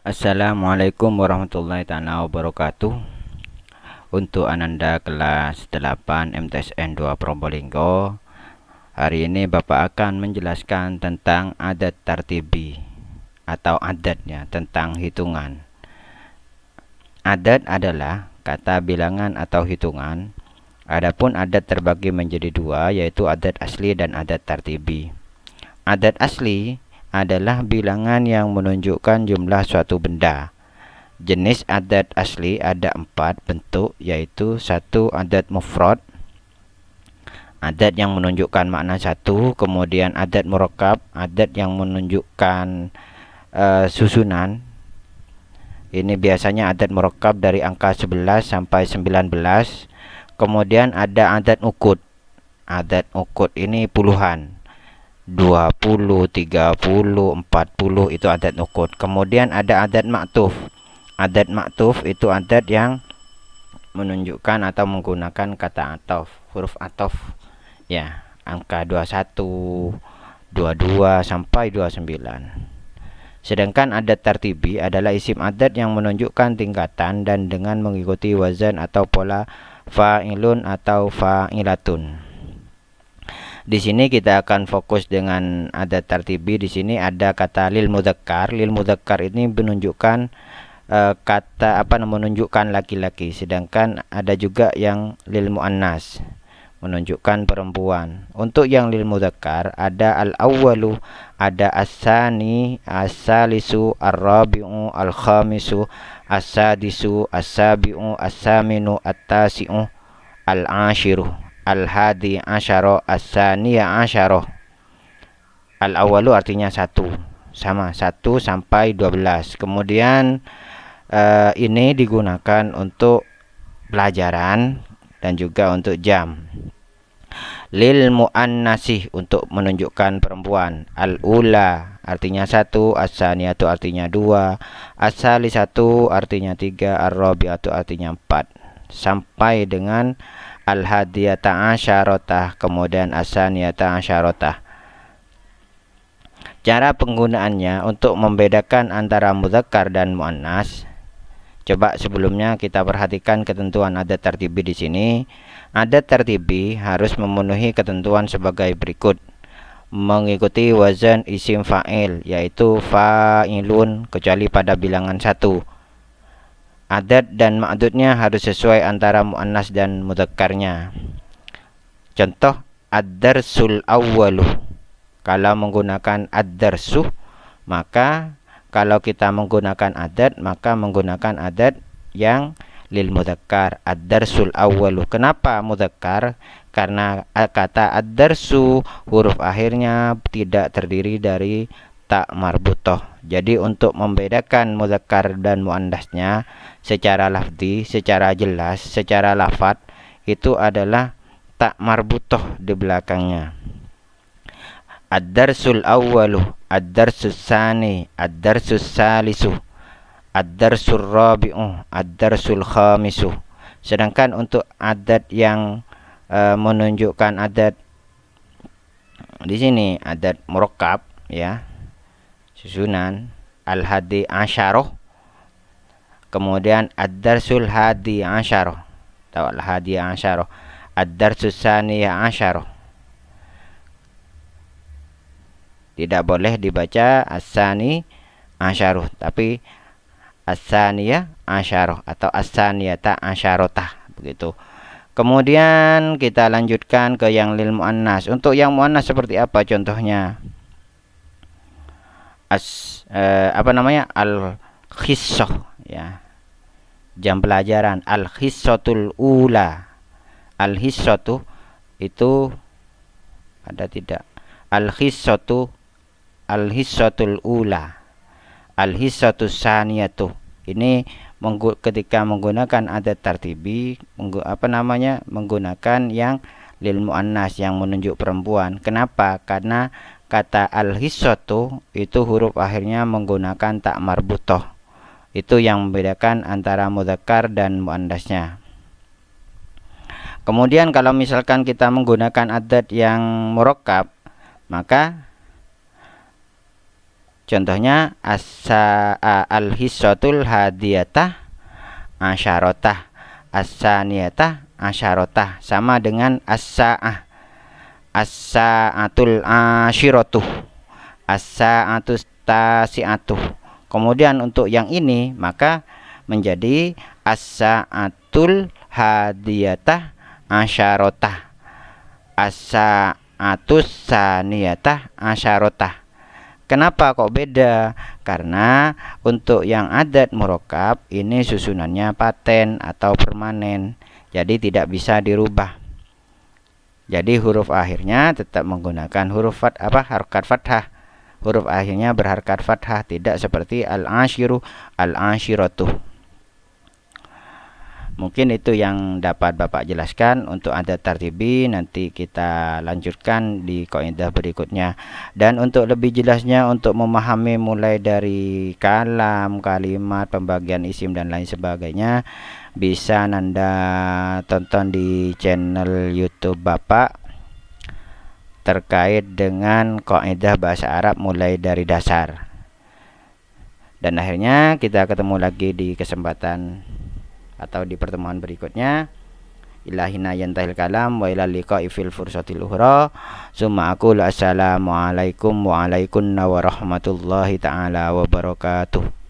Assalamualaikum warahmatullahi taala wabarakatuh. Untuk Ananda kelas 8 MTSN 2 Probolinggo, hari ini Bapak akan menjelaskan tentang adat tartibi atau adatnya, tentang hitungan. Adat adalah kata bilangan atau hitungan. Adapun adat terbagi menjadi dua, yaitu adat asli dan adat tartibi. Adat asli adalah bilangan yang menunjukkan jumlah suatu benda. Jenis adat asli ada 4 bentuk, yaitu satu adat mufrad, adat yang menunjukkan makna satu, kemudian adat murakkab, adat yang menunjukkan susunan. Ini biasanya adat murakkab dari angka 11 sampai 19. Kemudian ada adat ukut. Adat ukut ini puluhan. 20, 30, 40 itu adat ukut. Kemudian ada adat maktuf. Adat maktuf itu adat yang menunjukkan atau menggunakan kata atof, huruf atof. Ya, angka 21, 22 sampai 29. Sedangkan adat tartibi adalah isim adat yang menunjukkan tingkatan dan dengan mengikuti wazan atau pola fa'ilun atau fa'ilatun. Di sini kita akan fokus dengan adat tartibi. Di sini ada kata lil mudzakkar. Lil mudzakkar ini menunjukkan kata menunjukkan laki-laki, sedangkan ada juga yang lil muannas menunjukkan perempuan. Untuk yang lil mudzakkar ada al awwalu, ada as-sani, as-salisu, ar-rabi'u, al-khamisu, as-sadisu, as-sabi'u, as-saminu, at-tasi'u, al-ashiru, al-hadi asyara, as-saniya asyara. Al awwalu artinya satu, sama 1 sampai 12. Kemudian ini digunakan untuk pelajaran dan juga untuk jam. Lil muannasih untuk menunjukkan perempuan. Al ula artinya 1, as-saniyatu artinya 2, as-salisatu artinya 3, ar-rabi'atu artinya 4, sampai dengan al hadiyata asyarotah, kemudian as-saniyata asyarotah. Cara penggunaannya untuk membedakan antara mudzakkar dan muannas. Coba sebelumnya kita perhatikan ketentuan adat tartibi di sini. Adat tartibi harus memenuhi ketentuan sebagai berikut. Mengikuti wazan isim fa'il, yaitu fa'ilun, kecuali pada bilangan 1. Adat dan ma'dudnya harus sesuai antara muannas dan mudzakkarnya. Contoh ad-darsul awwalu. Kalau menggunakan ad-darsu, maka kalau kita menggunakan adat, maka menggunakan adat yang lil mudzakkar, ad-darsul awwalu. Kenapa mudzakkar? Karena kata ad-darsu huruf akhirnya tidak terdiri dari tak marbutah. Jadi untuk membedakan mudzakkar dan muannasnya secara lafzi, secara jelas, secara lafaz, itu adalah tak marbutah di belakangnya. Ad-darsul awwalu, ad-darsus sani, ad-darsus salisu, ad-darsul rabi'u, ad-darsul khamisu. Sedangkan untuk adat yang menunjukkan adat di sini adat murakkab, ya, susunan al-hadi asyarah, kemudian ad-darsul hadi asyarah atau al-hadi asyarah, ad-darsus saniyah asyarah. Tidak boleh dibaca as-sani asyarah, tapi as-saniyah asyarah atau as-saniyata asyarotah, begitu. Kemudian kita lanjutkan ke yang lil muannas. Untuk yang muannas seperti apa contohnya? Al-khissah, ya. Jam pelajaran al-khissatul ula. Al-khissatu itu ada tidak? Al-khissatu, al-hissatul ula, al-hissatus saniyatu. Ini ketika menggunakan adat tartibi, menggunakan yang lil muannas, yang menunjuk perempuan. Kenapa? Karena kata al-hissatu itu huruf akhirnya menggunakan tak marbutah. Itu yang membedakan antara mudzakkar dan muannasnya. Kemudian kalau misalkan kita menggunakan adat yang murakkab, maka Contohnya al-hissatul hadiyatah asyarotah, as-saniyatah asyarotah, sama dengan as-sa'ah, as-sa'atul asyiratuh, as-sa'atus tasi'atuh. Kemudian untuk yang ini maka menjadi as-sa'atul hadiyatah asyarotah, as-sa'atus saniyatah asyarotah. Kenapa kok beda? Karena untuk yang adat murokab ini susunannya paten atau permanen, jadi tidak bisa dirubah. Jadi huruf akhirnya tetap menggunakan harokat fathah. Huruf akhirnya berharkat fathah, tidak seperti al-asyiru, al-asyiratuh. Mungkin itu yang dapat Bapak jelaskan untuk adat tartibi. Nanti kita lanjutkan di kaidah berikutnya. Dan untuk lebih jelasnya, untuk memahami mulai dari kalam, kalimat, pembagian isim dan lain sebagainya, bisa Anda tonton di channel YouTube Bapak terkait dengan kaidah bahasa Arab mulai dari dasar. Dan akhirnya kita ketemu lagi di kesempatan atau di pertemuan berikutnya. Ilahina yantahil kalam wa ilal liqa'i fil fursatil ukhra. Summa aqulu assalamualaikum wa alaikunna warahmatullahi ta'ala wabarakatuh.